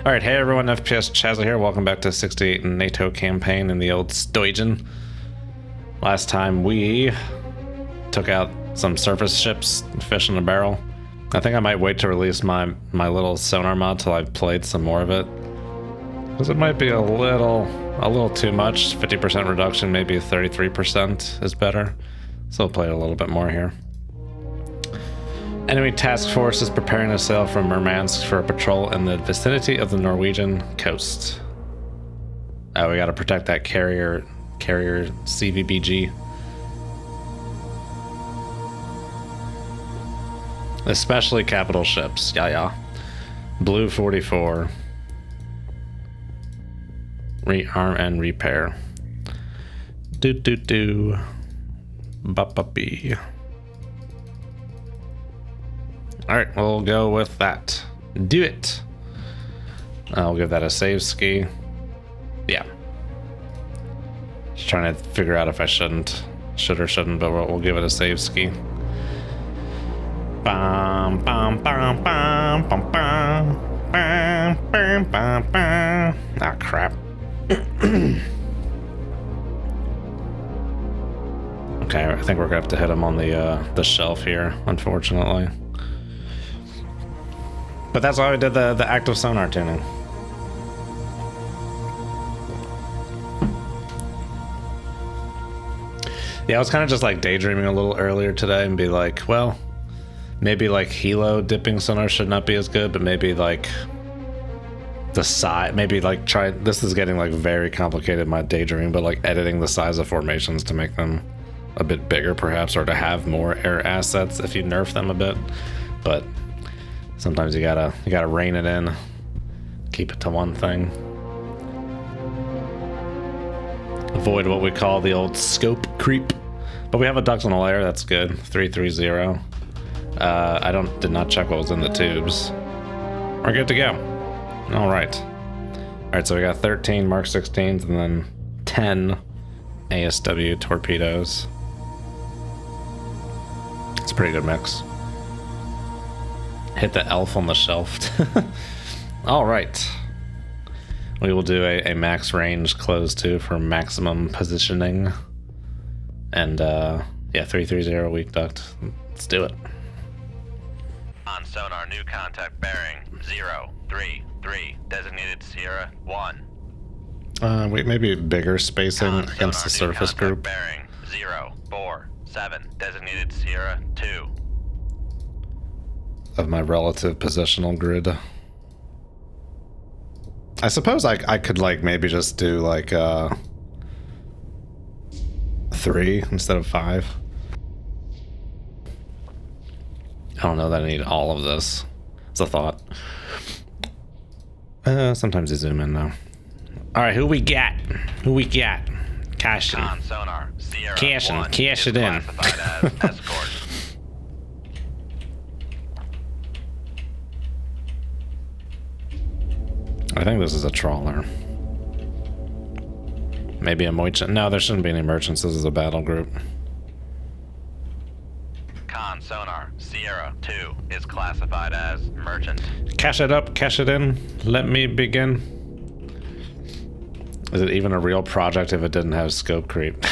Alright, hey everyone, FPS Chazza here. Welcome back to 68 NATO campaign in the old Sturgeon. Last time we took out some surface ships, fish in a barrel. I think I might wait to release my little sonar mod till I've played some more of it. Because it might be a little too much. 50% reduction, maybe 33% is better. So I'll play it a little bit more here. Enemy task force is preparing to sail from Murmansk for a patrol in the vicinity of the Norwegian coast. Oh, we gotta protect that carrier CVBG. Especially capital ships. Yeah. Blue 44. Rearm and repair. Do. Ba-ba-bee. Alright, we'll go with that. Do it! I'll give that a save ski. Yeah. Just trying to figure out if I should or shouldn't, but we'll give it a save ski. Bam, bam, bam, bam, bam, bam, bam, bam, bam, bam. Ah, crap. Okay, I think we're gonna have to hit him on the shelf here, unfortunately. But that's why we did the active sonar tuning. Yeah, I was kind of just like daydreaming a little earlier today and be like, well, maybe like helo dipping sonar should not be as good, but maybe like the size, maybe like try, this is getting like very complicated, my daydreaming, but like editing the size of formations to make them a bit bigger perhaps, or to have more air assets if you nerf them a bit. But sometimes you gotta rein it in, keep it to one thing. Avoid what we call the old scope creep. But we have a duct on the layer, that's good. 330. I did not check what was in the tubes. We're good to go. All right, so we got 13 Mark 16s and then 10 ASW torpedoes. It's a pretty good mix. Hit the elf on the shelf. All right. We will do a max range close to for maximum positioning. And yeah, 330 weak duct. Let's do it. On sonar, new contact bearing 033, designated Sierra 1. Maybe bigger spacing against the surface group. Bearing 047, designated Sierra 2. Of my relative positional grid. I suppose I could like maybe just do like 3 instead of 5. I don't know that I need all of this. It's a thought. Sometimes you zoom in though. Alright, who we got? Cashin. On sonar, Sierra Cashin, 1 cash is it in. classified as escort. I think this is a trawler. Maybe a merchant. No, there shouldn't be any merchants. This is a battle group. Con sonar, Sierra 2 is classified as merchant. Cash it up, cash it in. Let me begin. Is it even a real project if it didn't have scope creep?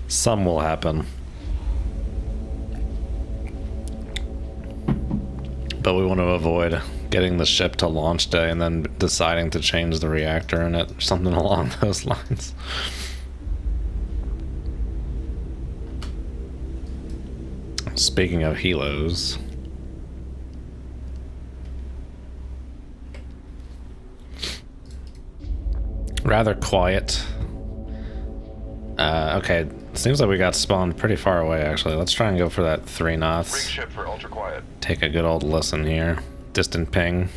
Some will happen. But we want to avoid getting the ship to launch day and then deciding to change the reactor in it, or something along those lines. Speaking of helos, rather quiet. Okay, seems like we got spawned pretty far away actually. Let's try and go for that 3 knots. Rig ship for ultra quiet. Take a good old listen here. Distant ping.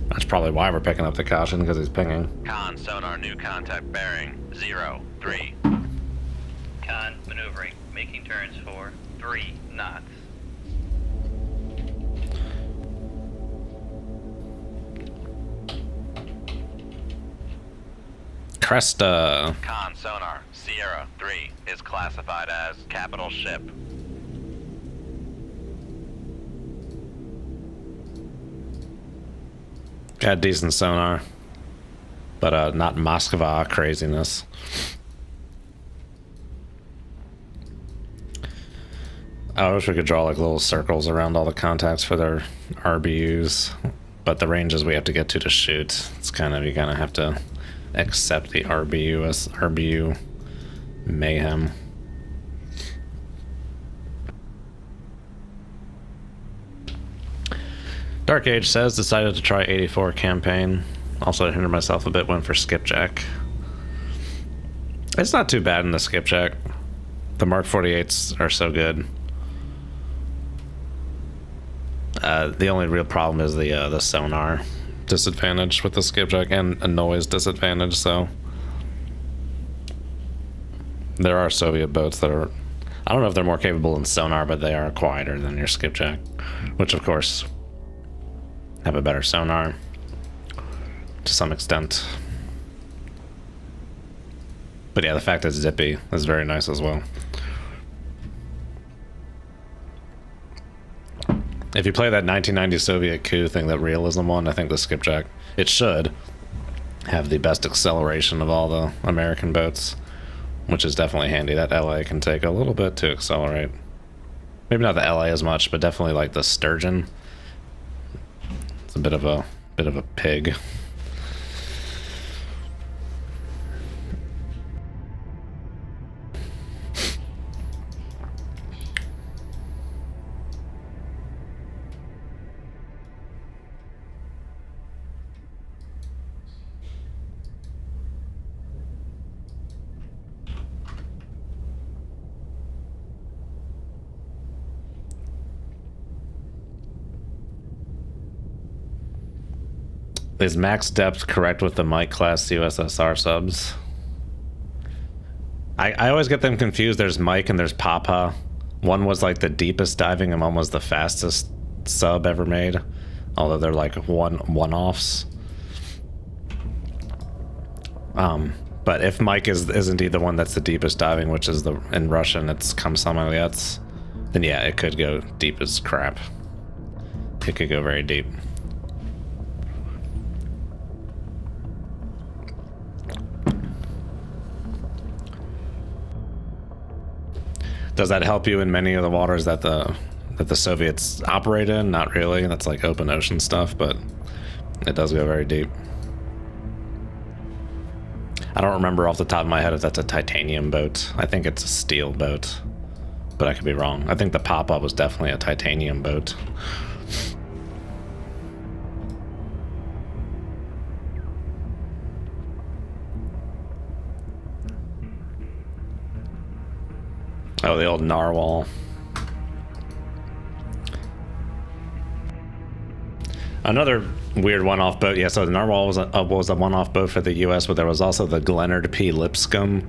That's probably why we're picking up the caution, because he's pinging. Con sonar, new contact bearing 03. Con maneuvering, making turns for 3 knots. Cresta. Con sonar, Sierra 3 is classified as capital ship. Got decent sonar, but not Moskva craziness. I wish we could draw like little circles around all the contacts for their RBUs, but the ranges we have to get to shoot, it's kind of, you kind of have to accept the RBU as RBU mayhem. Dark Age says, decided to try 84 campaign. Also hindered myself a bit, went for skipjack. It's not too bad in the skipjack. The Mark 48s are so good. The only real problem is the sonar disadvantage with the skipjack and a noise disadvantage, so there are Soviet boats that are, I don't know if they're more capable in sonar, but they are quieter than your skipjack, which of course have a better sonar to some extent. But yeah, the fact that it's zippy is very nice as well. If you play that 1990 Soviet coup thing, that realism one, I think the skipjack, it should have the best acceleration of all the American boats, which is definitely handy. That LA can take a little bit to accelerate. Maybe not the LA as much, but definitely like the Sturgeon. It's a bit of a pig. Is max depth correct with the Mike class USSR subs? I always get them confused. There's Mike and there's Papa. One was like the deepest diving and one was the fastest sub ever made. Although they're like one-offs. But if Mike is indeed the one that's the deepest diving, which is in Russian it's Komsomolets, then yeah, it could go deep as crap. It could go very deep. Does that help you in many of the waters that the Soviets operate in? Not really. That's like open ocean stuff, but it does go very deep. I don't remember off the top of my head if that's a titanium boat. I think it's a steel boat, but I could be wrong. I think the Papa was definitely a titanium boat. Oh, the old narwhal. Another weird one-off boat. Yeah, so the narwhal was a one-off boat for the U.S., but there was also the Glenard P. Lipscomb,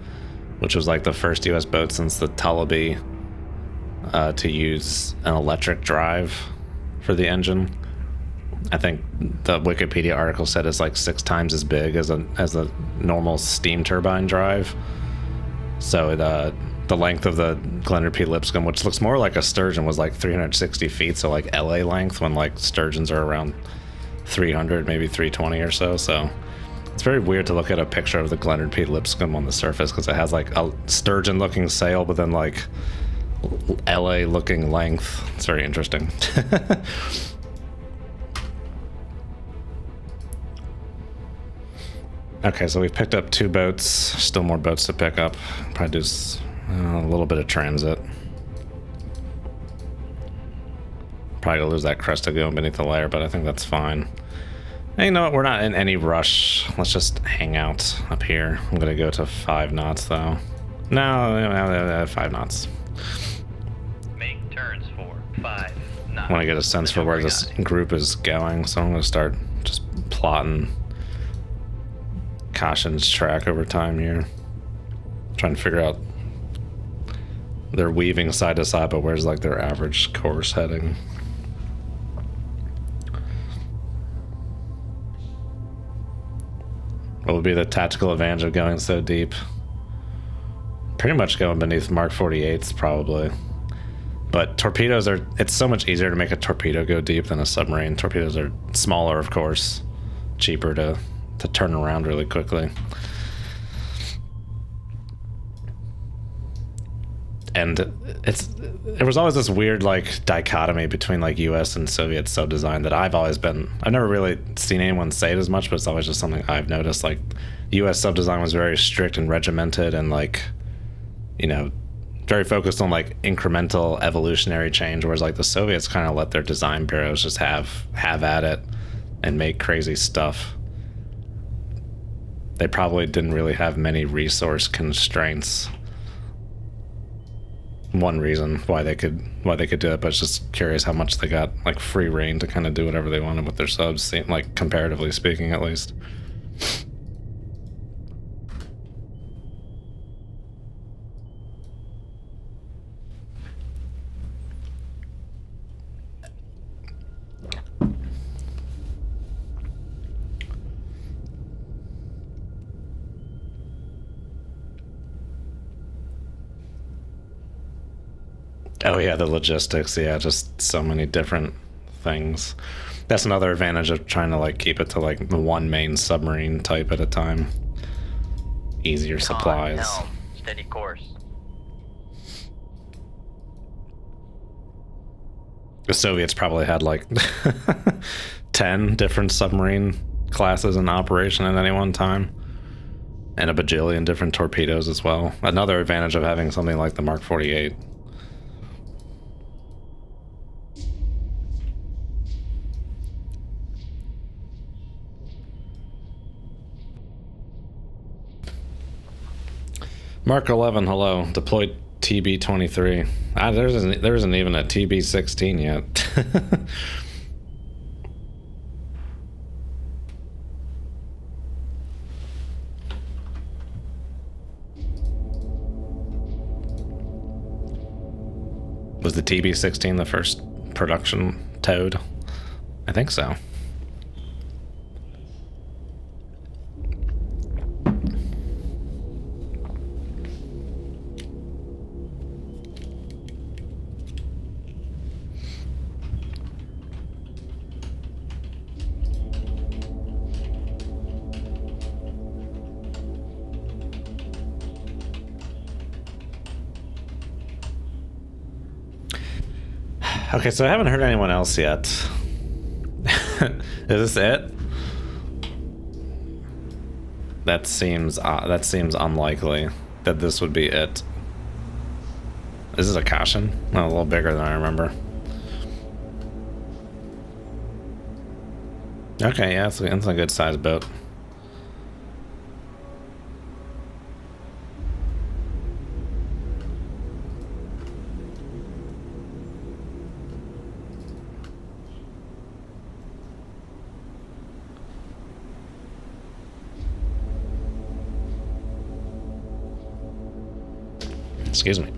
which was like the first U.S. boat since the Tullabee to use an electric drive for the engine. I think the Wikipedia article said it's like 6 times as big as a normal steam turbine drive. So the length of the Glenard P. Lipscomb, which looks more like a sturgeon, was like 360 feet, so like LA length, when like sturgeons are around 300, maybe 320 or so. So it's very weird to look at a picture of the Glenard P. Lipscomb on the surface because it has like a sturgeon looking sail, but then like LA looking length. It's very interesting. Okay, so we've picked up 2 boats, still more boats to pick up. Probably do a little bit of transit. Probably gonna lose that crest to go beneath the layer, but I think that's fine. And you know what? We're not in any rush. Let's just hang out up here. I'm gonna go to 5 knots though. No, 5 knots. Make turns for 5 knots. I want to get a sense for where this group is going, so I'm gonna start just plotting Caution's track over time here. Trying to figure out, they're weaving side to side, but where's like their average course heading? What would be the tactical advantage of going so deep? Pretty much going beneath Mark 48s probably. But torpedoes it's so much easier to make a torpedo go deep than a submarine. Torpedoes are smaller, of course, cheaper to turn around really quickly. And there was always this weird like dichotomy between like US and Soviet sub-design that I've never really seen anyone say it as much, but it's always just something I've noticed. Like US sub-design was very strict and regimented and like, you know, very focused on like incremental evolutionary change, whereas like the Soviets kind of let their design bureaus just have at it and make crazy stuff. They probably didn't really have many resource constraints. One reason why they could do it, but it's just curious how much they got like free reign to kind of do whatever they wanted with their subs, like comparatively speaking at least. Oh yeah, the logistics, yeah, just so many different things. That's another advantage of trying to like keep it to like the one main submarine type at a time. Easier supplies. Helm, steady course. The Soviets probably had like 10 different submarine classes in operation at any one time. And a bajillion different torpedoes as well. Another advantage of having something like the Mark 48. Mark 11, hello. Deployed TB-23. There isn't even a TB-16 yet. Was the TB-16 the first production towed? I think so. Okay, so I haven't heard anyone else yet. Is this it? That seems unlikely that this would be it. Is this a caution? No, a little bigger than I remember. Okay, yeah, it's a good sized boat. Excuse me.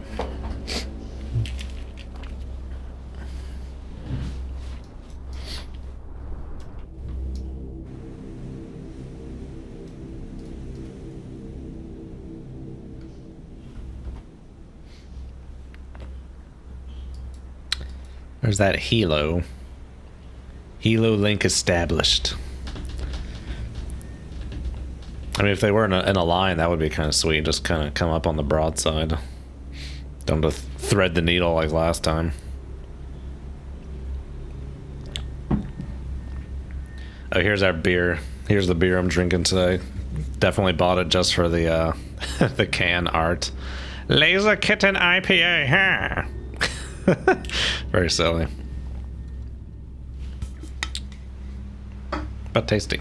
There's that helo. Helo link established. I mean, if they were in a line, that would be kind of sweet. Just kind of come up on the broadside. Don't have to thread the needle like last time. Oh, here's our beer. Here's the beer I'm drinking today. Definitely bought it just for the the can art. Laser Kitten IPA, huh? Very silly. But tasty.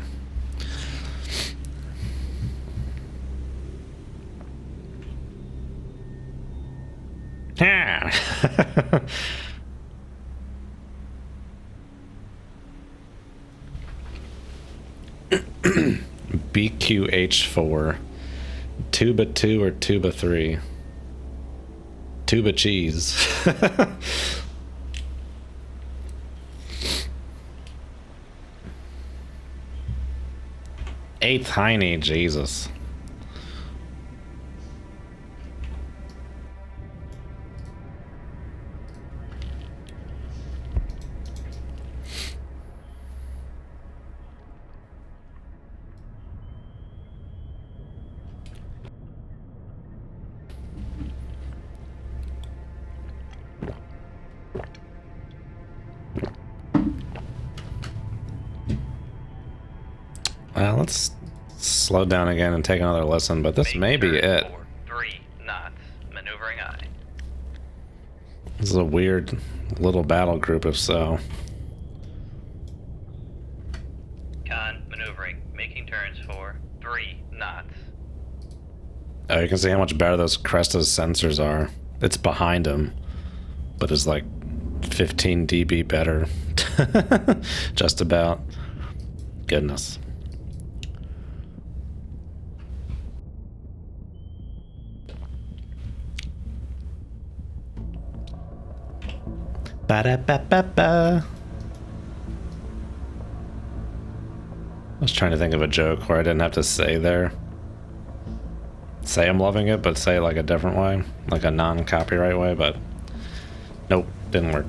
Yeah. BQH4. Tuba 2 or Tuba 3? Tuba cheese. Eighth Heine, Jesus. Let's slow down again and take another listen, but this may be it. 3 knots. Maneuvering aye. This is a weird little battle group if so. Con, maneuvering. Making turns for 3 knots. Oh, you can see how much better those Cresta's sensors are. It's behind him, but it's like 15 dB better. Just about. Goodness. Ba-da-ba-ba-ba. I was trying to think of a joke where I didn't have to say I'm loving it, but say it like a different way, like a non-copyright way, but nope, didn't work.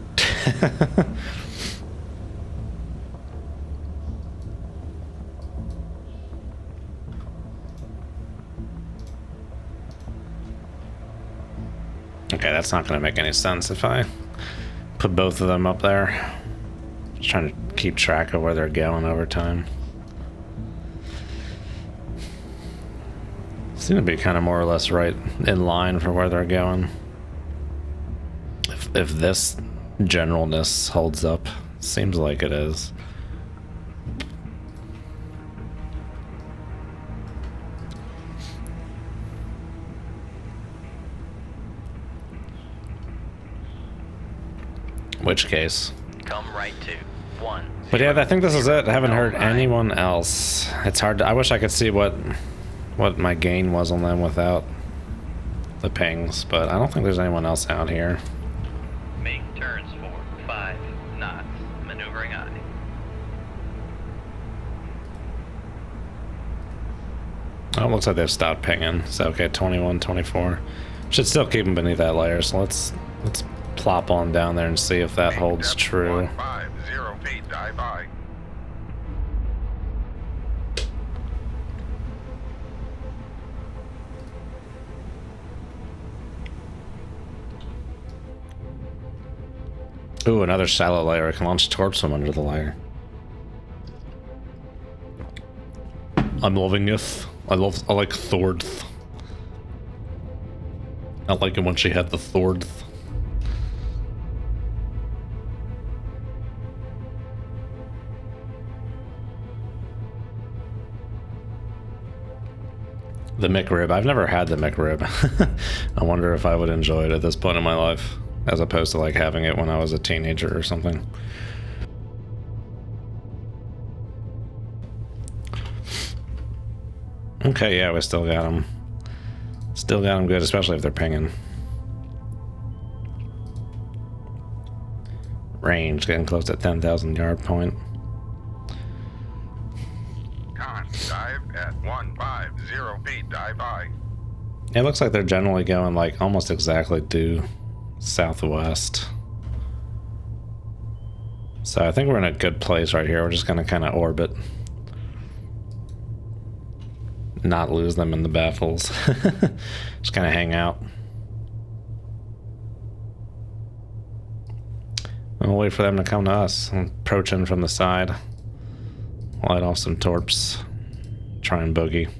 Okay, that's not going to make any sense if I put both of them up there. Just trying to keep track of where they're going over time. Seem to be kind of more or less right in line for where they're going. If this generalness holds up, seems like it is. Which case. Come right to 1. But yeah, I think this is it. I haven't heard anyone else. It's hard to, I wish I could see what my gain was on them without the pings, but I don't think there's anyone else out here. Make turns for 5 knots. Maneuvering aye. Oh, it looks like they've stopped pinging. So okay, 21, 24. Should still keep them beneath that layer, so let's plop on down there and see if that holds true. 150 feet, dive by. Ooh, another shallow layer. I can launch torps from under the layer. I'm loving it. I like Thordth. I like it when she had the Thordth. The McRib. I've never had the McRib. I wonder if I would enjoy it at this point in my life, as opposed to like having it when I was a teenager or something. Okay, yeah, we still got them. Still got them good, especially if they're pinging. Range, getting close to 10,000 yard point. Con, dive at 150 feet, dive by. It looks like they're generally going like almost exactly due southwest. So I think we're in a good place right here. We're just gonna kind of orbit. Not lose them in the baffles. Just kind of hang out. And we'll wait for them to come to us. I'll approach in from the side. Light off some torps. Try and boogie.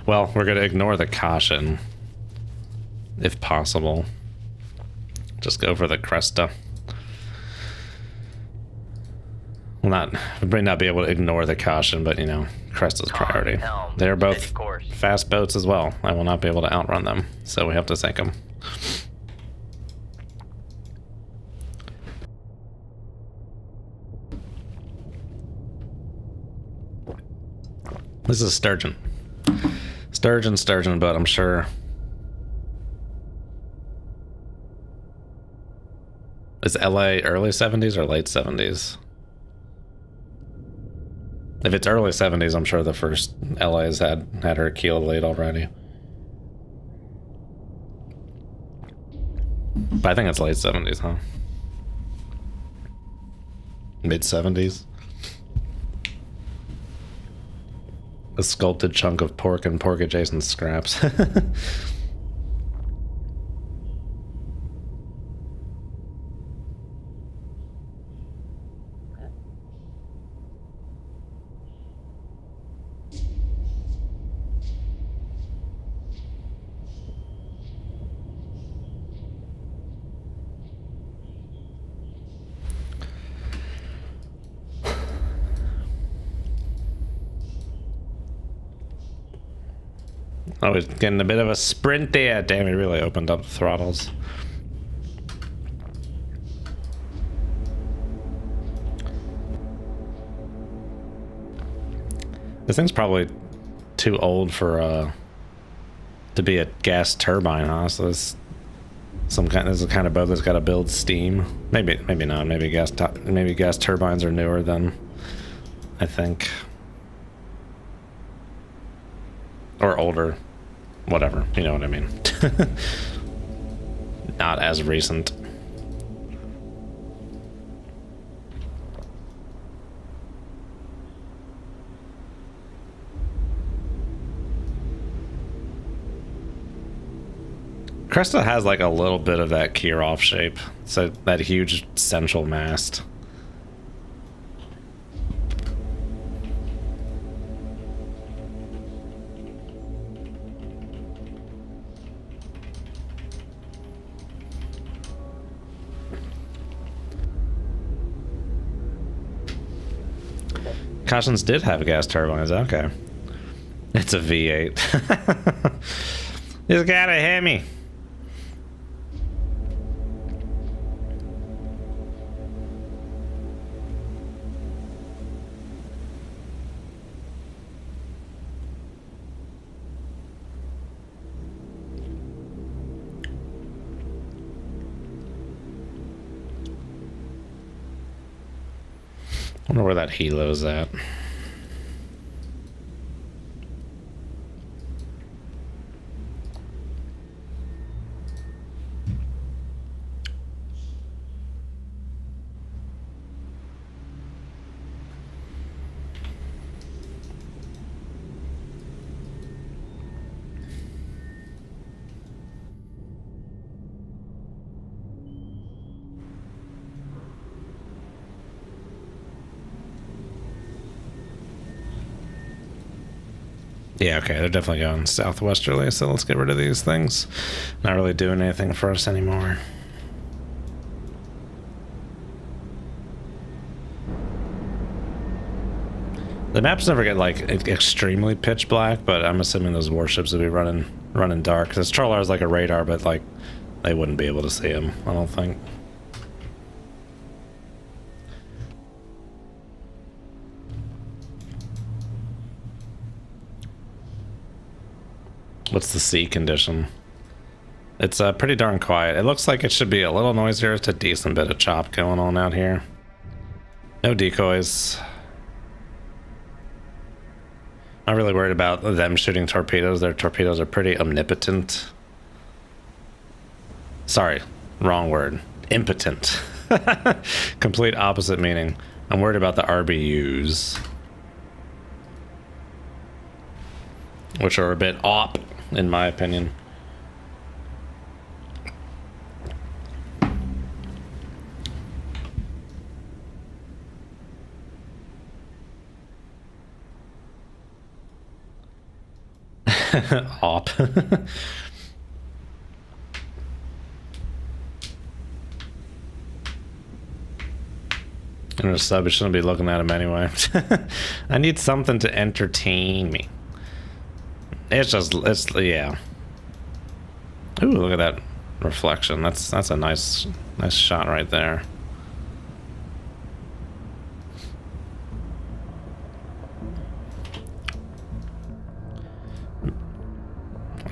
Well, we're going to ignore the caution. If possible. Just go for the Cresta. We may not be able to ignore the caution, but you know, Cresta's priority. They're both fast boats as well. I will not be able to outrun them, so we have to sink them. This is Sturgeon. Sturgeon, but I'm sure. Is LA early 70s or late 70s? If it's early 70s, I'm sure the first LA's had her keel laid already. But I think it's late 70s, huh? Mid 70s. A sculpted chunk of pork and pork adjacent scraps. Oh, he's getting a bit of a sprint there. Damn, he really opened up the throttles. This thing's probably too old for to be a gas turbine, huh? So this is the kind of boat that's got to build steam. Maybe not. Maybe gas turbines are newer than I think, or older. Whatever, you know what I mean. Not as recent. Cresta has like a little bit of that Kirov shape, so that huge central mast. Cautions did have gas turbines, okay. It's a V8. He's gotta hit me. I wonder where that helo's at. Yeah, okay, they're definitely going southwesterly, so let's get rid of these things. Not really doing anything for us anymore. The maps never get like extremely pitch black, but I'm assuming those warships will be running dark. Because Trawler is like a radar, but like they wouldn't be able to see them, I don't think. What's the sea condition? It's pretty darn quiet. It looks like it should be a little noisier. It's a decent bit of chop going on out here. No decoys. Not really worried about them shooting torpedoes. Their torpedoes are pretty omnipotent. Sorry, wrong word. Impotent. Complete opposite meaning. I'm worried about the RBUs, which are a bit op, in my opinion. Op. In a sub, you shouldn't be looking at him anyway. I need something to entertain me. It's yeah. Ooh, look at that reflection. That's a nice shot right there.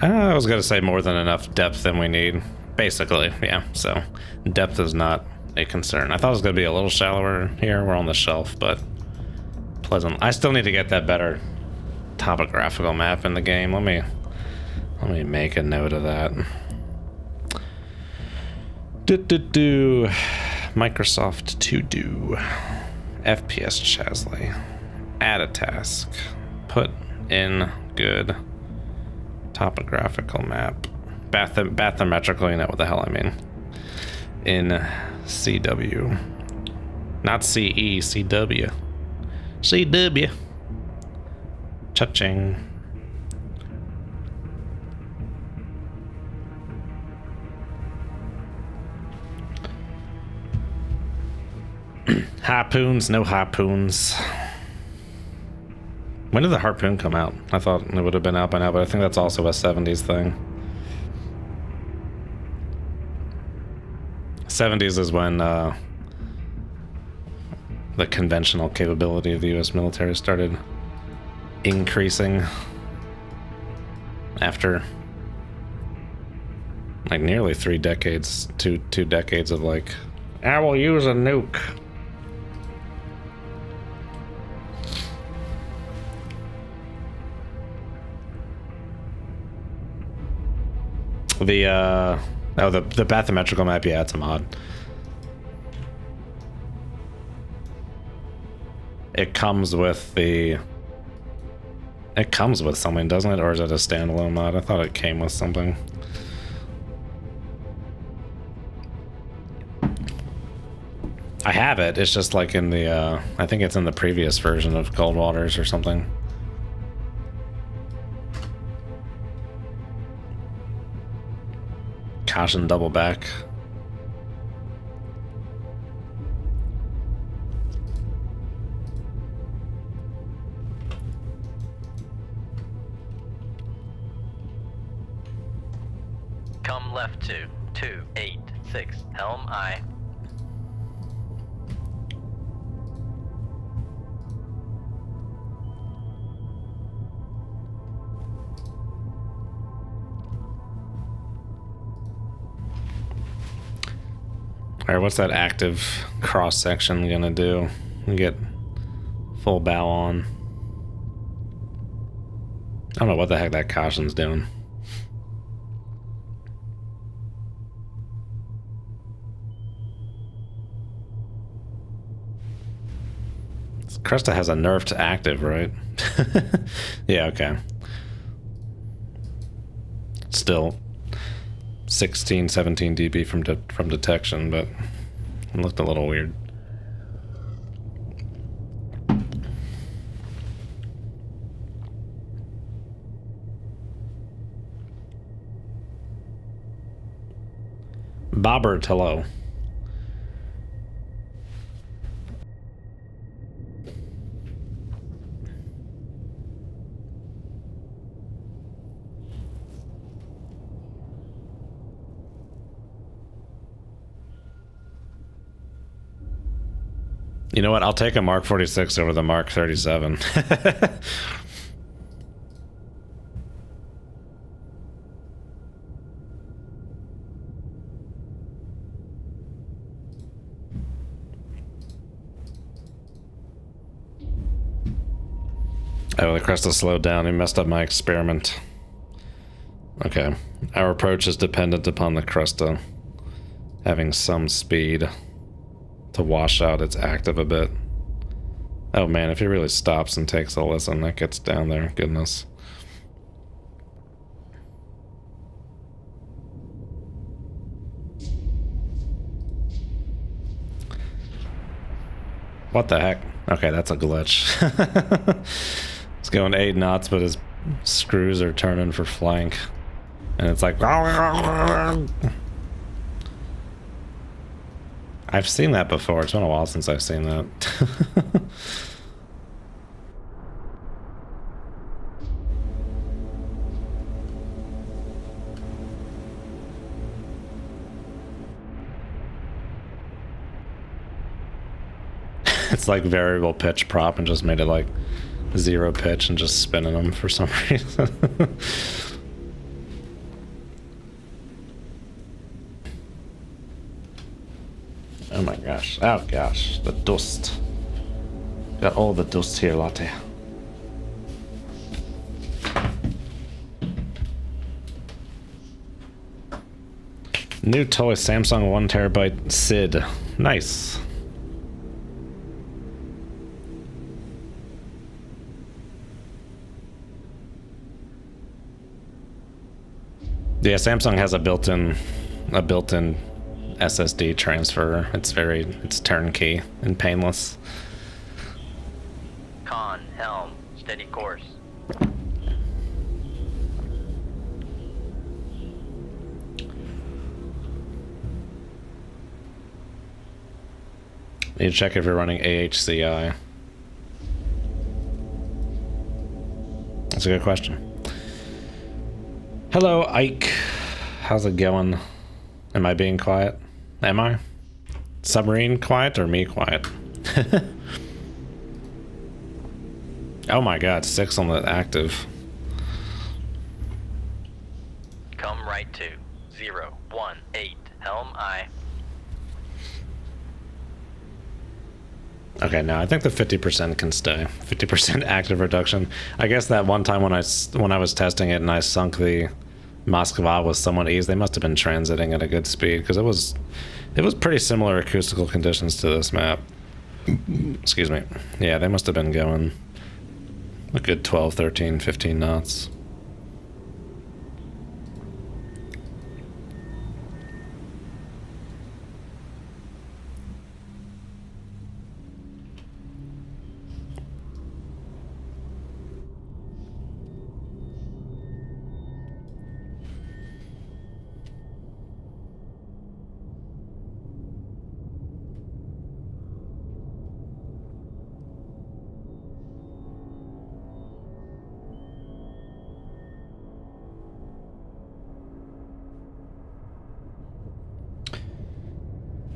I was gonna say more than enough depth than we need. Basically, yeah. So depth is not a concern. I thought it was gonna be a little shallower here. We're on the shelf, but pleasant. I still need to get that better topographical map in the game. Let me make a note of that. Microsoft to do. FPS Chasley. Add a task. Put in good topographical map. Bathymetrical, you know what the hell I mean. In CW. Not CE, CW. CW. Cha-ching. Harpoons, no harpoons. When did the Harpoon come out? I thought it would have been out by now, but I think that's also a 70s thing. 70s is when the conventional capability of the US military started increasing after like nearly 3 decades, two decades of like, I will use a nuke. The bathymetrical map, yeah, it's a mod. It comes with something, doesn't it? Or is it a standalone mod? I thought it came with something. I have it. It's just like in the, I think it's in the previous version of Cold Waters or something. Caution double back. Come left to 286, helm I. Alright, what's that active cross section gonna do? You get full bow on. I don't know what the heck that caution's doing. Cresta has a nerf to active, right? Yeah, okay. Still 16, 17 dB from detection, but it looked a little weird. Bobber Tello. You know what? I'll take a Mark 46 over the Mark 37. Oh, the Cresta slowed down. He messed up my experiment. Okay. Our approach is dependent upon the Cresta having some speed to wash out its active a bit. Oh man, if he really stops and takes a listen, that gets down there. Goodness. What the heck? Okay, that's a glitch. It's going 8 knots, but his screws are turning for flank. And it's like... I've seen that before. It's been a while since I've seen that. It's like variable pitch prop and just made it like 0 pitch and just spinning them for some reason. Oh my gosh. Oh gosh. The dust. Got all the dust here, Latte. New toy Samsung 1TB SID. Nice. Yeah, Samsung has a built-in SSD transfer. It's turnkey and painless. Con, helm, steady course. Need to check if you're running AHCI. That's a good question. Hello, Ike. How's it going? Am I being quiet? Am I? Submarine quiet or me quiet? Oh my god, 6 on the active. Come right to 018 Helm I. Okay, no, I think the 50% can stay. 50% active reduction. I guess that one time when I was testing it and I sunk the Moskva with somewhat ease, they must have been transiting at a good speed because it was pretty similar acoustical conditions to this map. Excuse me. Yeah, they must have been going a good 12, 13, 15 knots.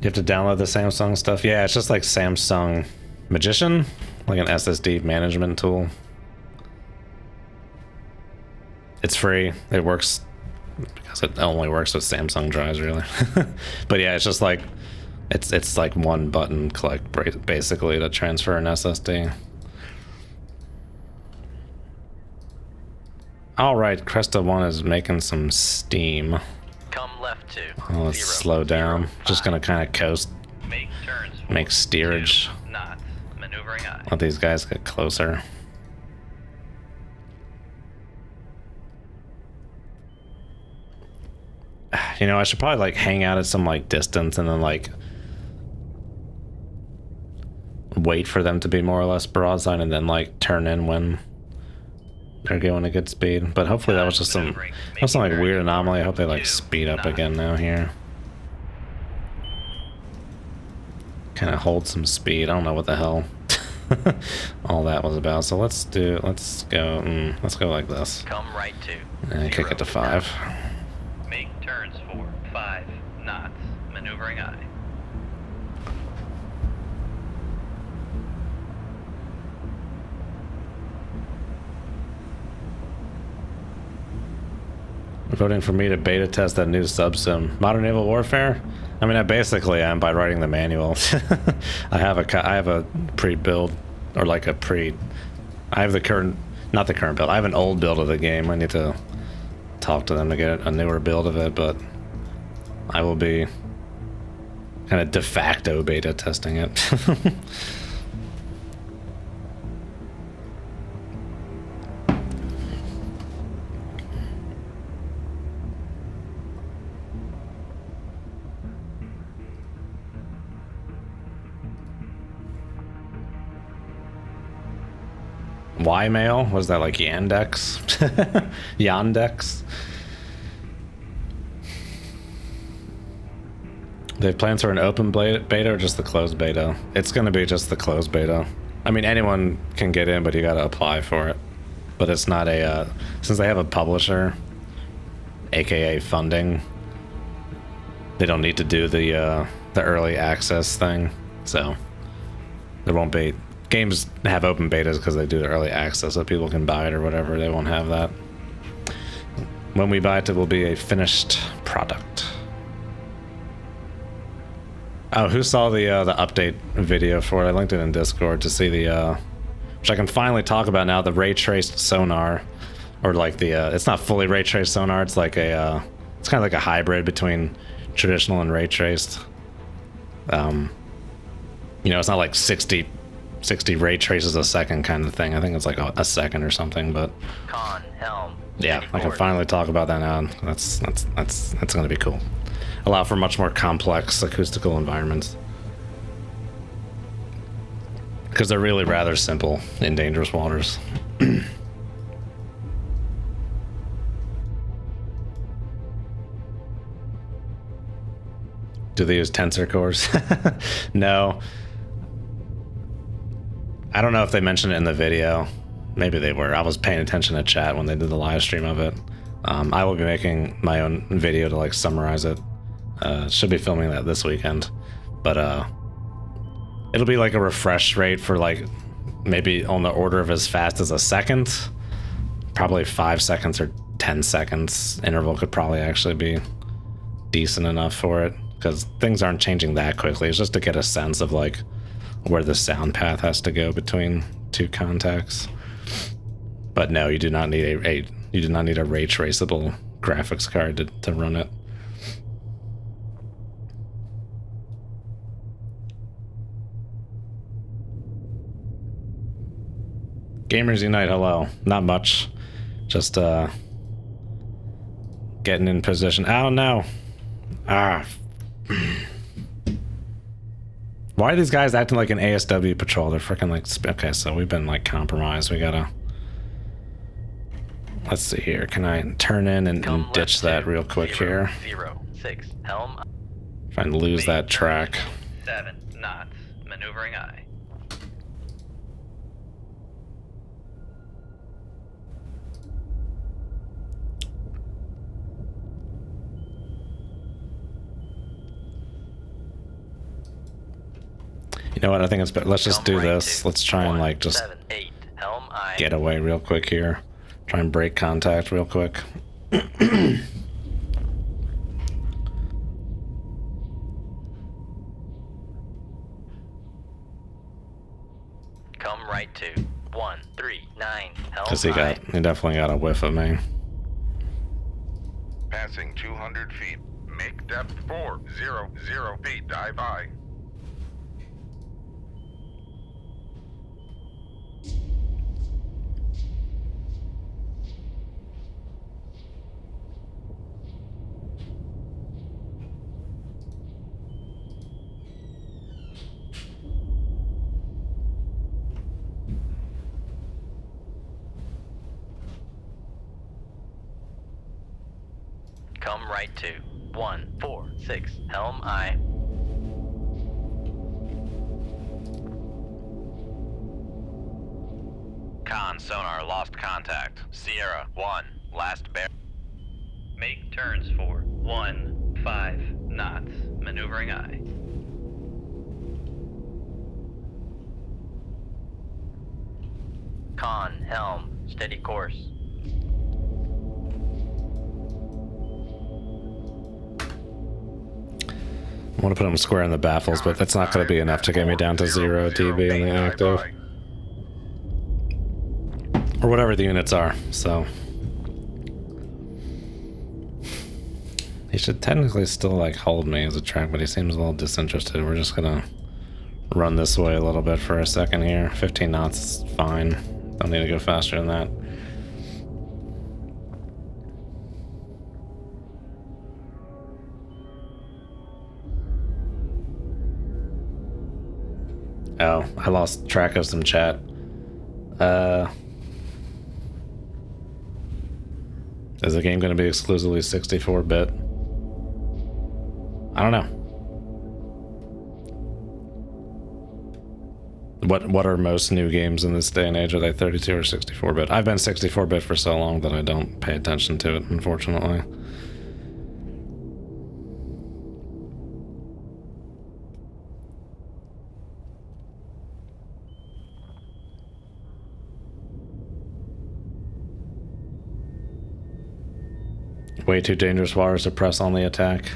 You have to download the Samsung stuff? Yeah, it's just like Samsung Magician, like an SSD management tool. It's free. It works because it only works with Samsung drives, really. But yeah, it's just like it's like one button click basically to transfer an SSD. All right, Cresta 1 is making some steam. Come left to. Oh, let's slow down. Just gonna kind of coast, Make turns for make steerage. 2 knots. Maneuvering I. Let these guys get closer. You know, I should probably like hang out at some like distance and then like wait for them to be more or less broadside and then like turn in when they're going a good speed. But hopefully that was just some like weird anomaly. I hope they like speed up again now here. Kind of hold some speed. I don't know what the hell all that was about. So let's go like this. Come right to. And kick it to 5. Make turns for 5 knots. Maneuvering I. Voting for me to beta test that new subsim. Modern Naval Warfare? I mean, I basically am by writing the manual. I have a pre-build, or like I have the current, not the current build, I have an old build of the game. I need to talk to them to get a newer build of it, but I will be kind of de facto beta testing it. Y-mail? Was that like Yandex? Yandex? They have plans for an open beta or just the closed beta? It's going to be just the closed beta. I mean, anyone can get in, but you got to apply for it. But it's not a... since they have a publisher, aka funding, they don't need to do the early access thing. So there won't be... Games have open betas because they do the early access, so people can buy it or whatever. They won't have that. When we buy it, it will be a finished product. Oh, who saw the update video for it? I linked it in Discord to see the which I can finally talk about now. The ray traced sonar, or like the it's not fully ray traced sonar. It's like a it's kind of like a hybrid between traditional and ray traced. You know, it's not like 60 ray traces a second kind of thing. I think it's like a second or something, but Con, helm. yeah, I can finally talk about that now. That's going to be cool. Allow for much more complex acoustical environments. Because they're really rather simple in dangerous waters. Do they use tensor cores? No. I don't know if they mentioned it in the video, maybe they were. I was paying attention to chat when they did the live stream of it. I will be making my own video to like summarize it. Should be filming that this weekend, but it'll be like a refresh rate for like maybe on the order of as fast as a second. Probably 5 seconds or 10 seconds interval could probably actually be decent enough for it, because things aren't changing that quickly. It's just to get a sense of like where the sound path has to go between two contacts. But no, you do not need a ray traceable graphics card to run it. Gamers Unite, hello. Not much. Just getting in position. Oh no. Why are these guys acting like an ASW patrol? They're freaking like... Okay, so we've been like compromised. We gotta... Let's see here. Can I turn in and ditch that real quick here? 06, helm. Trying to lose that track. 7 knots, maneuvering eye. You know what? I think it's better. Let's just do this. Let's try and like just 7, 8, helm eye. get away real quick here. Try and break contact real quick. Come right to 139, helm Because he eye. definitely got a whiff of me. Passing 200 feet. Make depth 400 feet. Dive high. Come right to 146, helm eye. Con sonar lost contact. Sierra 1, last bear. Make turns for 15 knots, maneuvering eye. Con helm, steady course. I want to put him square in the baffles, but that's not going to be enough to get me down to 0 dB in the active. Or whatever the units are, so. He should technically still like hold me as a track, but he seems a little disinterested. We're just gonna run this way a little bit for a second here. 15 knots is fine. Don't need to go faster than that. Oh, I lost track of some chat. Is the game going to be exclusively 64-bit? I don't know. What are most new games in this day and age? Are they 32 or 64-bit? I've been 64-bit for so long that I don't pay attention to it, unfortunately. Way too dangerous waters to press on the attack.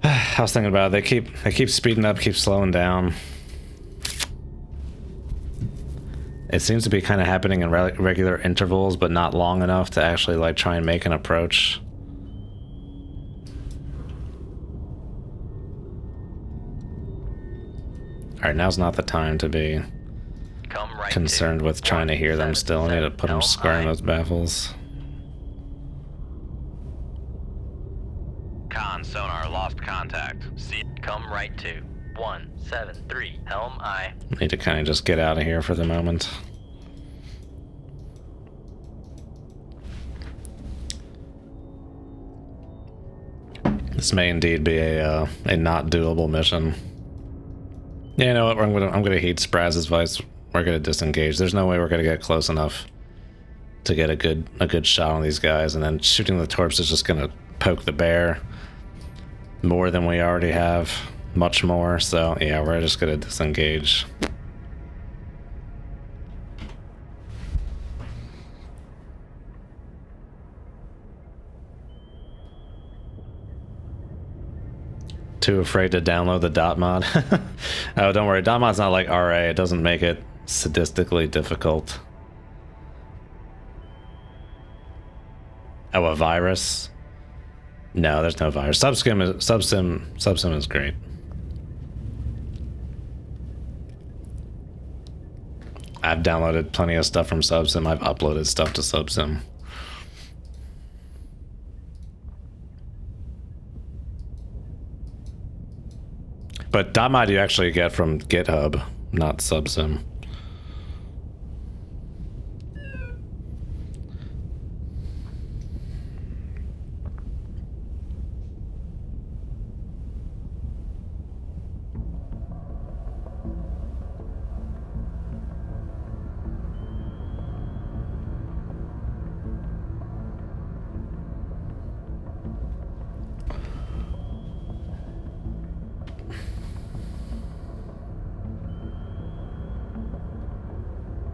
I was thinking about it. They keep speeding up, keep slowing down. It seems to be kind of happening in regular intervals, but not long enough to actually like try and make an approach. All right, now's not the time to be concerned with trying to hear them still. I need to put them square in those baffles. Con sonar lost contact. See, come right to 173, helm eye. Need to kind of just get out of here for the moment. This may indeed be a not doable mission. Yeah, you know what? I'm gonna heed Spraz's advice. we're gonna disengage. There's no way we're gonna get close enough to get a good shot on these guys, and then shooting the torps is just gonna poke the bear more than we already have, much more. So yeah, we're just gonna disengage. Too afraid to download the dot mod. Oh, don't worry, dot mod's not like RA. It doesn't make it sadistically difficult. Oh, a virus? No, there's no virus. Subsim is great. I've downloaded plenty of stuff from Subsim. I've uploaded stuff to Subsim. But .mod you actually get from GitHub, not Subsim.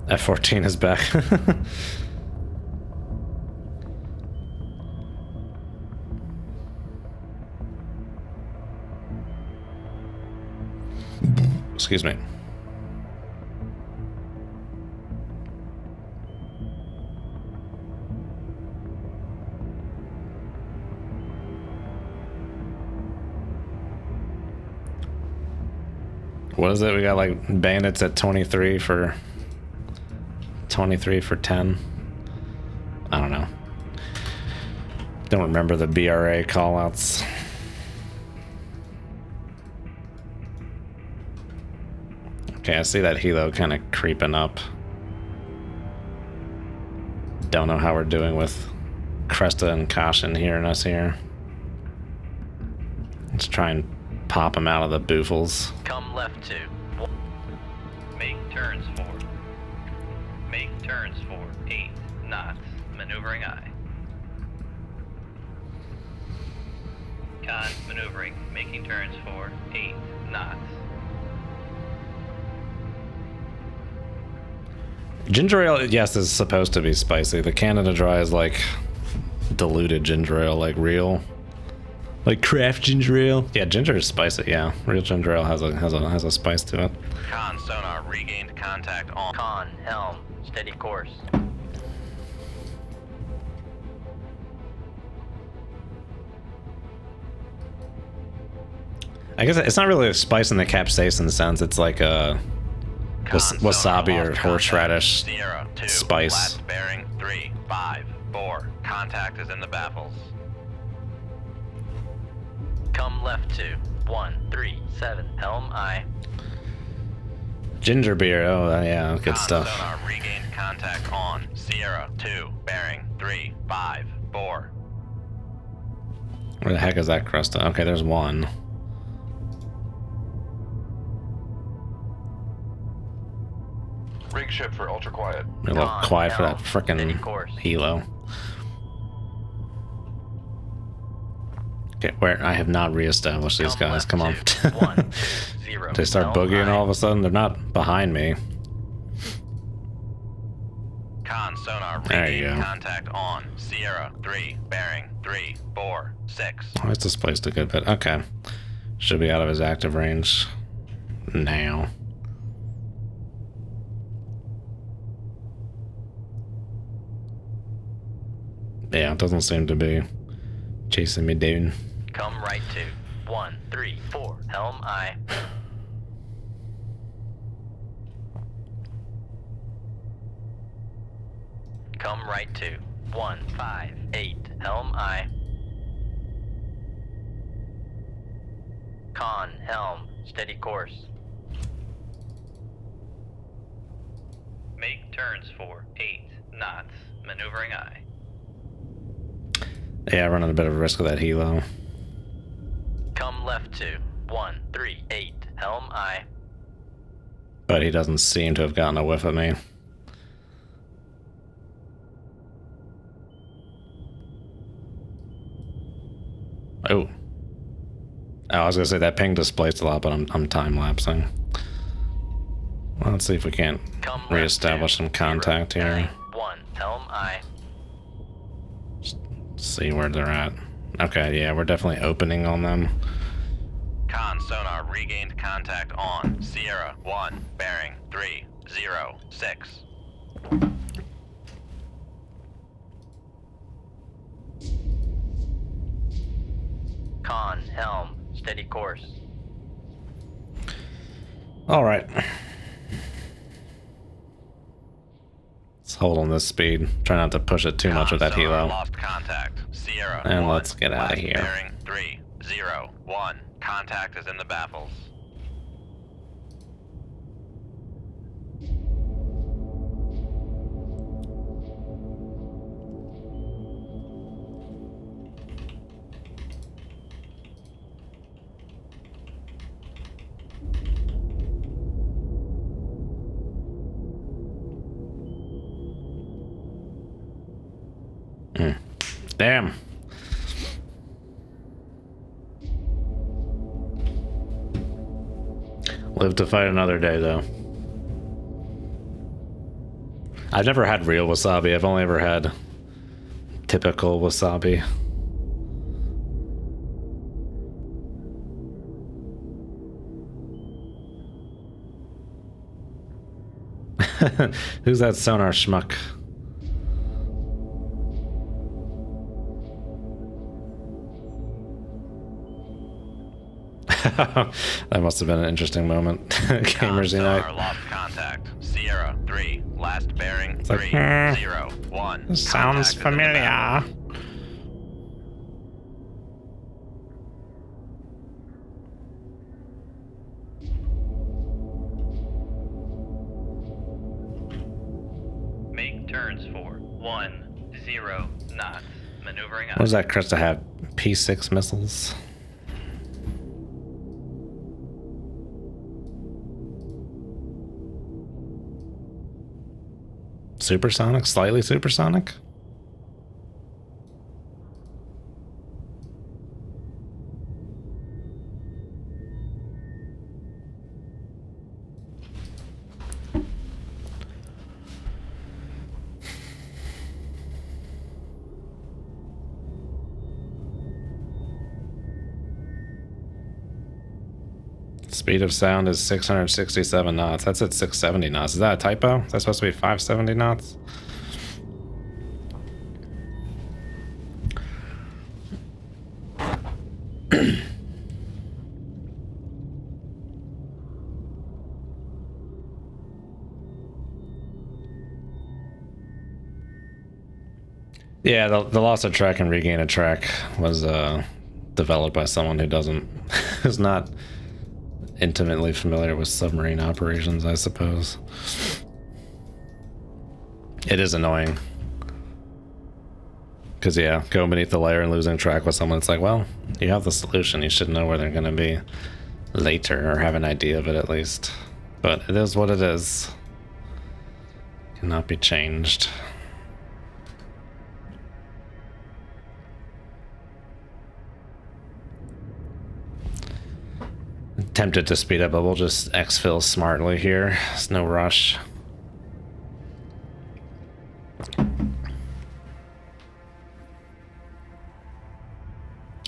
F-14 is back. Excuse me. What is it? We got like bandits at 23 for 10. I don't know. Don't remember the BRA callouts. Okay, I see that helo kind of creeping up. Don't know how we're doing with Cresta and Caution hearing us here. Let's try and pop them out of the boofles. Come left 2. Make turns for. Make turns for 8 knots. Maneuvering I. Con maneuvering. Making turns for 8 knots. Ginger ale, yes, is supposed to be spicy. The Canada Dry is like diluted ginger ale, like real, like craft ginger ale. Yeah, ginger is spicy. Yeah, real ginger ale has a spice to it. Con sonar regained contact on. Con helm. Steady course. I guess it's not really a spice in the capsaicin sense. It's like a wasabi or horseradish Sierra 2, spice. Last bearing 354. Contact is in the baffles. Come left 2 137. Helm I. Ginger beer. Oh yeah, good stuff. Sonar regained contact on Sierra 2 bearing 354. Where the heck is that Cresta? Okay, there's one. Rig ship for ultra quiet. A little quiet for that frickin' helo. Okay, where I have not reestablished these guys. Come on. They start boogieing all of a sudden. They're not behind me. Con sonar regained contact on Sierra 3 bearing 346. Oh, it's displaced a good bit. Okay. Should be out of his active range now. Yeah, it doesn't seem to be chasing me down. Come right 2 134. Helm I. Come right 2 158. Helm I. Con helm. Steady course. Make turns for 8 knots. Maneuvering I. Yeah, running a bit of a risk with that helo. Come left 2 138. Helm I. but he doesn't seem to have gotten a whiff of me. Oh. I was gonna say that ping displaced a lot, but I'm time lapsing. Well, let's see if we can't reestablish some contact here. 1, helm I. See where they're at. Okay, yeah, we're definitely opening on them. Con sonar regained contact on Sierra 1, bearing 306. Con, helm, steady course. All right. Let's hold on this speed. Try not to push it too much with that helo. Lost contact. Sierra And 1, let's get out of last here. bearing 301. Contact is in the baffles. Damn. Live to fight another day, though. I've never had real wasabi. I've only ever had typical wasabi. Who's that sonar schmuck? That must have been an interesting moment. Gamers Unite. Lost contact. Sierra 3, last bearing like, 301. Sounds familiar. Make turns for 10 knots. Maneuvering What does that Krista have? P6 missiles? Supersonic? Slightly supersonic? Speed of sound is 667 knots. That's at 670 knots. Is that a typo? Is that supposed to be 570 knots? Yeah, the loss of track and regain of track was developed by someone who who's not intimately familiar with submarine operations, I suppose. It is annoying. Because, yeah, going beneath the layer and losing track with someone, it's like, well, you have the solution. You should know where they're going to be later, or have an idea of it at least. But it is what it is. Cannot be changed. Tempted to speed up, but we'll just exfil smartly here. There's no rush.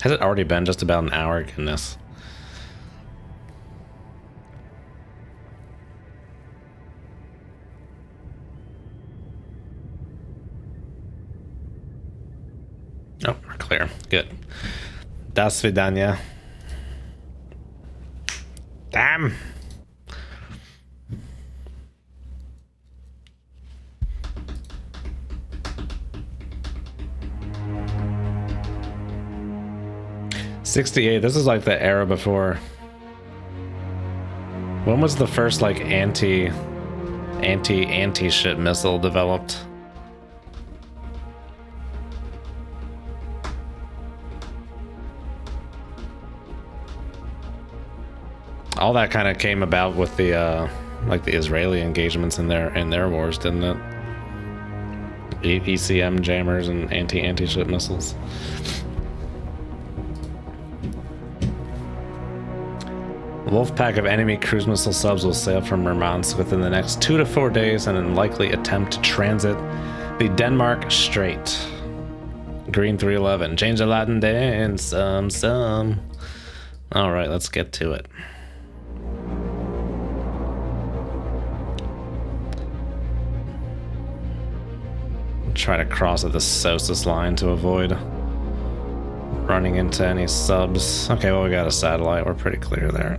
Has it already been just about an hour? Goodness. Oh, we're clear. Good. Das Vidania. Damn. '68. This is like the era before. When was the first like anti-ship missile developed? All that kind of came about with the like the Israeli engagements in their wars, didn't it? ECM jammers and anti-ship missiles. A wolf pack of enemy cruise missile subs will sail from Murmansk within the next 2 to 4 days and likely attempt to transit the Denmark Strait. Green 311. Change the Latin day and some. All right, let's get to it. Try to cross at the Sosis line to avoid running into any subs. Okay, well, we got a satellite. We're pretty clear there.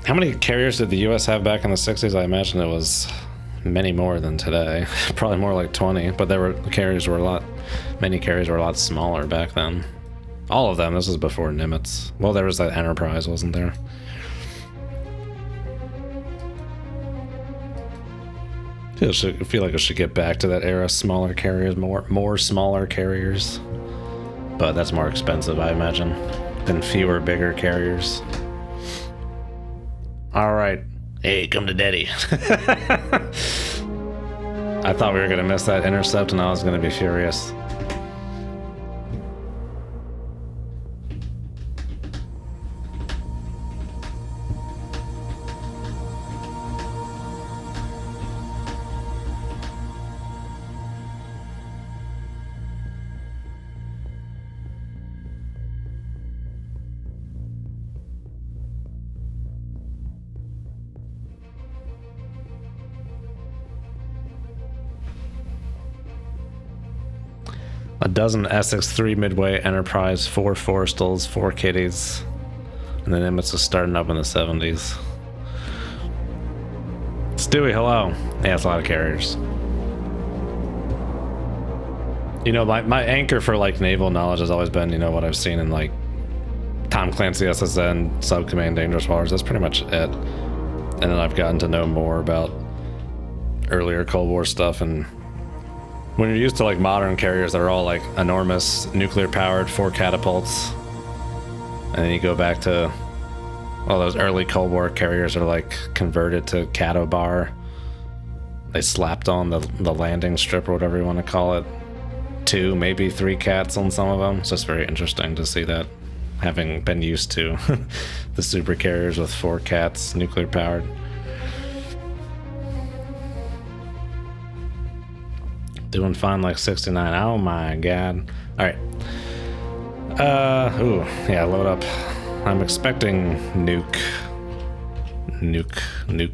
How many carriers did the US have back in the 60s? I imagine it was many more than today. Probably more like 20, but many carriers were a lot smaller back then. All of them. This was before Nimitz. Well, there was that Enterprise, wasn't there? I feel like it should get back to that era. Smaller carriers, more smaller carriers. But that's more expensive, I imagine, than fewer bigger carriers. All right. Hey, come to daddy. I thought we were going to miss that intercept, and I was going to be furious. A dozen Essex, 3 Midway, Enterprise, 4 Forstals, 4 Kitties, and the Nimitz was starting up in the 70s. Stewie, hello. Yeah, it's a lot of carriers. You know, my anchor for like naval knowledge has always been, you know, what I've seen in like Tom Clancy SSN, Subcommand Dangerous Waters. That's pretty much it. And then I've gotten to know more about earlier Cold War stuff, and when you're used to like modern carriers that are all like enormous nuclear powered 4 catapults, and then you go back to all those early Cold War carriers are like converted to Catobar. They slapped on the landing strip or whatever you want to call it. 2, maybe 3 cats on some of them. It's just very interesting to see that, having been used to the super carriers with 4 cats, nuclear powered. Doing fine like 69. Oh my god. Alright. Ooh, yeah, load up. I'm expecting nuke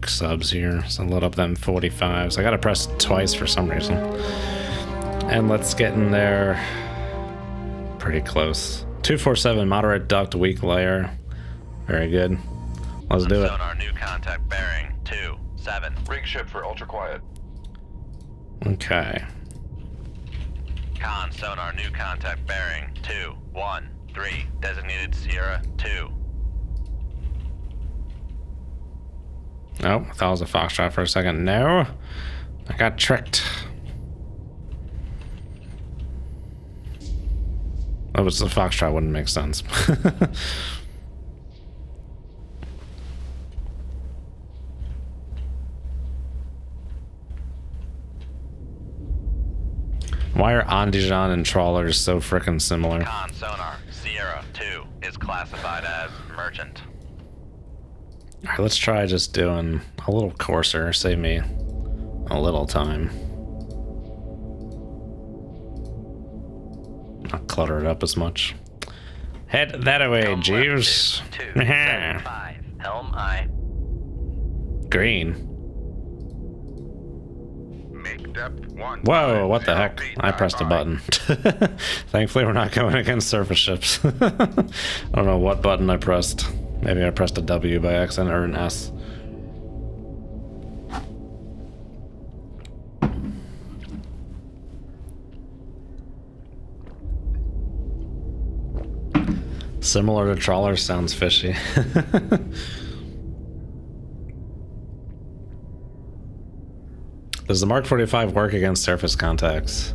subs here. So load up them 45s. I gotta press twice for some reason. And let's get in there pretty close. 247 moderate duct weak layer. Very good. Let's do it. Sonar new contact bearing 27. Rig ship for ultra quiet. Okay. Con sonar new contact bearing 213. Designated Sierra 2. Oh, I thought it was a Foxtrot for a second. No, I got tricked. If it was a Foxtrot, wouldn't make sense. Why are Andijan and trawlers so frickin' similar? Con sonar Sierra 2 is classified as merchant. Alright, let's try just doing a little coarser. Save me a little time. Not clutter it up as much. Head that away, Helm Jeeves. left is 275. Helm I. Green. Make depth 1. Whoa, what the heck? I pressed a button. Thankfully, we're not going against surface ships. I don't know what button I pressed. Maybe I pressed a W by accident or an S. Similar to trawlers sounds fishy. Does the Mark 45 work against surface contacts?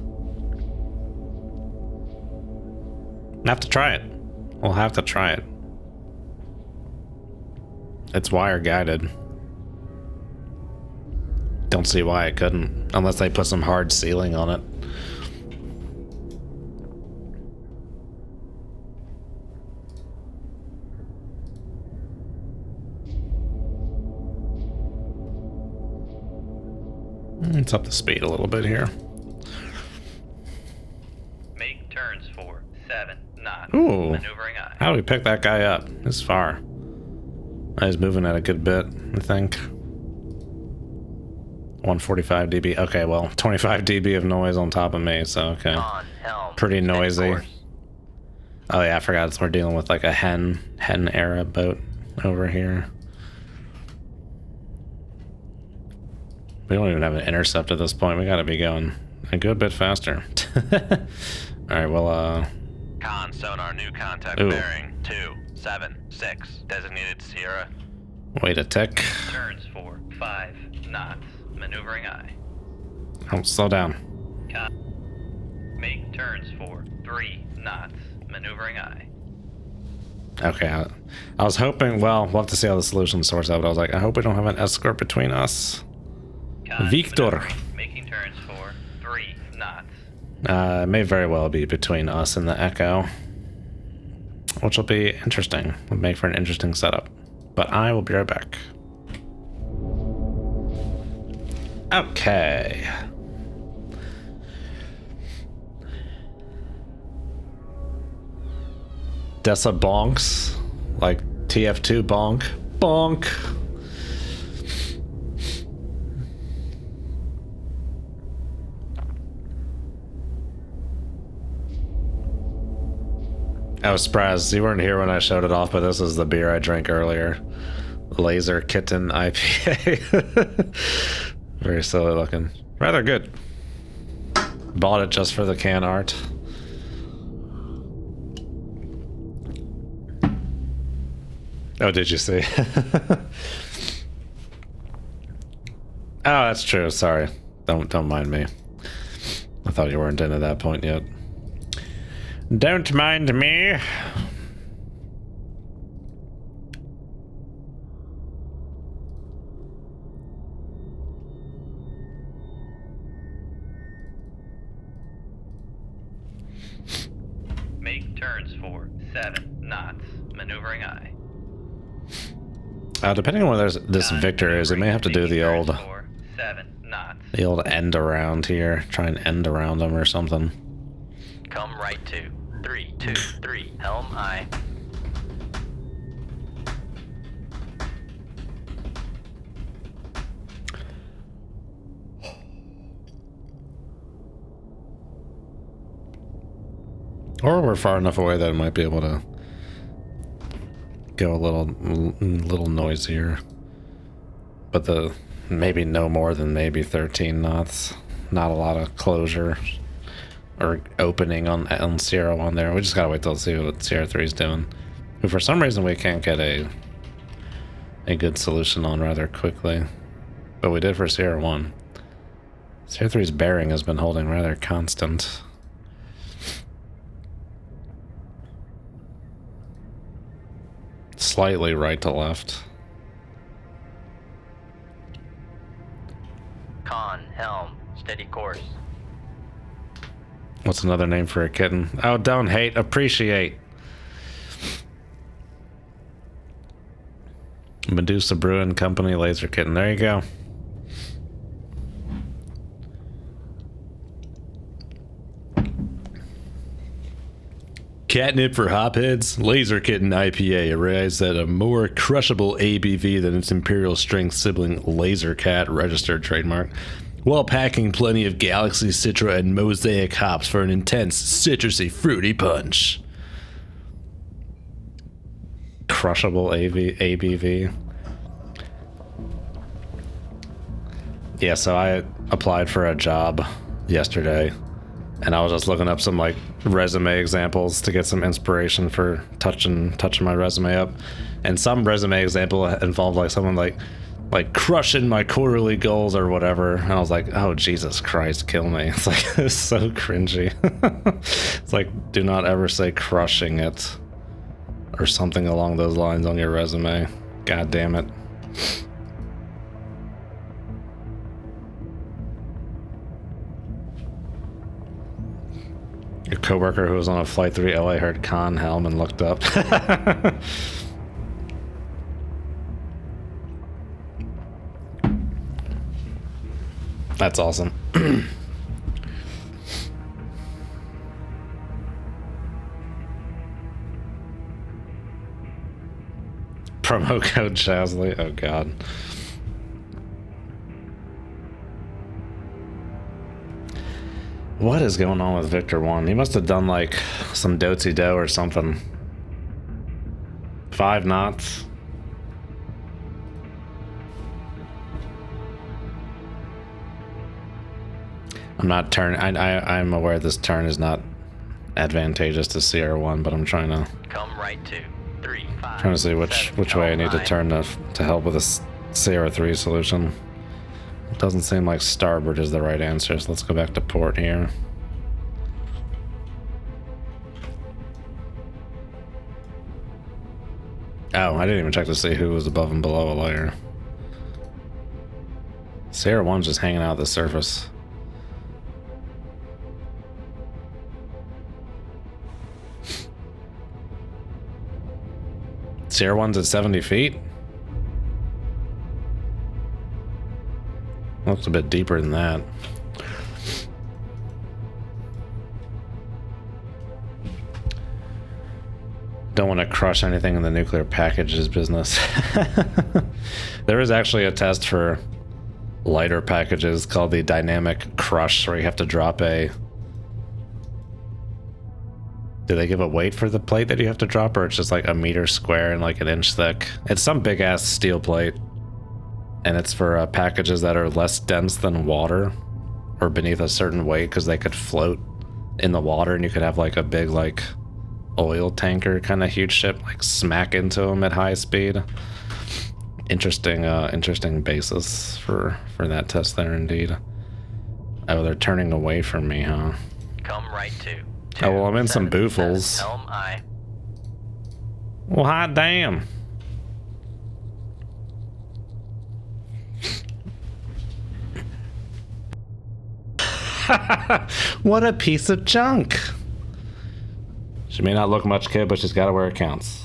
Have to try it. We'll have to try it. It's wire guided. Don't see why it couldn't, unless they put some hard sealing on it. Let's up the speed a little bit here. Make turns for 7 knots. Ooh. Maneuvering eye. How do we pick that guy up this far? He's moving at a good bit, I think. 145 dB. Okay, well, 25 dB of noise on top of me, so okay. On helm. Pretty Steady noisy. course. Oh yeah, I forgot we're dealing with like a hen era boat over here. We don't even have an intercept at this point. We gotta be going a good bit faster. Alright, well, Con sonar new contact Ooh. bearing 276. Designated Sierra. wait a tick. Turns for 5 knots. Maneuvering eye. Oh, slow down. Make turns for 3 knots. Maneuvering eye. Okay, I was hoping, well, we'll have to see how the solution sorts out, but I was like, I hope we don't have an escort between us. Con Victor. maneuvering. Making turns for 3 knots. It may very well be between us and the Echo, which will be interesting. Will make for an interesting setup. But I will be right back. Okay. Dessa bonks, like TF2 bonk, bonk. I was surprised you weren't here when I showed it off, but this is the beer I drank earlier. Laser Kitten IPA. Very silly looking. Rather good. Bought it just for the can art. Oh, did you see? Oh, that's true. Sorry. Don't mind me. I thought you weren't in at that point yet. Don't mind me. Make turns for 7 knots. Maneuvering eye. Depending on where this Victor is, it may have to do the old 7 knots. end around here. Try and end around them or something. Come right to 323 helm eye. Or we're far enough away that it might be able to go a little noisier. But the maybe no more than maybe 13 knots. Not a lot of closure or opening on Sierra 1 there. We just gotta wait till see what Sierra 3 is doing. But for some reason we can't get a good solution on rather quickly. But we did for Sierra 1. Sierra 3's bearing has been holding rather constant. Slightly right to left. Con helm. Steady course. What's another name for a kitten? Oh, don't hate, appreciate. Medusa Brewing Company Laser Kitten. There you go. Catnip for hopheads. Laser Kitten IPA arrives at a more crushable ABV than its Imperial Strength sibling Laser Cat registered trademark, while packing plenty of Galaxy, Citra, and Mosaic hops for an intense, citrusy, fruity punch. Crushable ABV. Yeah, so I applied for a job yesterday, and I was just looking up some like resume examples to get some inspiration for touching my resume up. And some resume example involved like someone like like crushing my quarterly goals or whatever. And I was like, oh, Jesus Christ, kill me. It's like, it's so cringy. It's like, do not ever say crushing it or something along those lines on your resume. God damn it. Your coworker who was on a flight through LA heard con helm and looked up. That's awesome. Promo code Chasley. Oh god. What is going on with Victor 1? He must have done like some dotsy do or something. 5 knots. I'm not turning. I'm aware this turn is not advantageous to CR1, but I'm trying to Come right to 3, 5, trying to see which way I need to turn to help with this CR3 solution. It doesn't seem like starboard is the right answer, so let's go back to port here. Oh, I didn't even check to see who was above and below a layer. CR1's just hanging out at the surface. CR1's at 70 feet? Looks a bit deeper than that. Don't want to crush anything in the nuclear packages business. There is actually a test for lighter packages called the dynamic crush, where you have to drop a... Do they give a weight for the plate that you have to drop, or it's just like a meter square and like an inch thick? It's some big ass steel plate, and it's for packages that are less dense than water or beneath a certain weight, because they could float in the water, and you could have like a big like oil tanker kind of huge ship like smack into them at high speed. Interesting basis for that test there indeed. Oh, they're turning away from me, huh? Come right to. Oh, well, I'm in some boofles. Helm I. Well, hot damn. What a piece of junk. She may not look much, kid, but she's got to where it counts.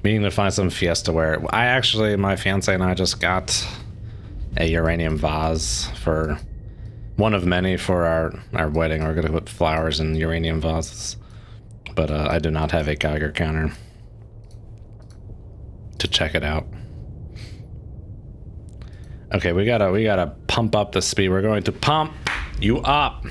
Meaning to find some Fiesta wear. My fiance and I just got a uranium vase for one of many for our wedding. We're going to put flowers in uranium vases. But I do not have a Geiger counter to check it out. Okay, we gotta pump up the speed. We're going to pump you up.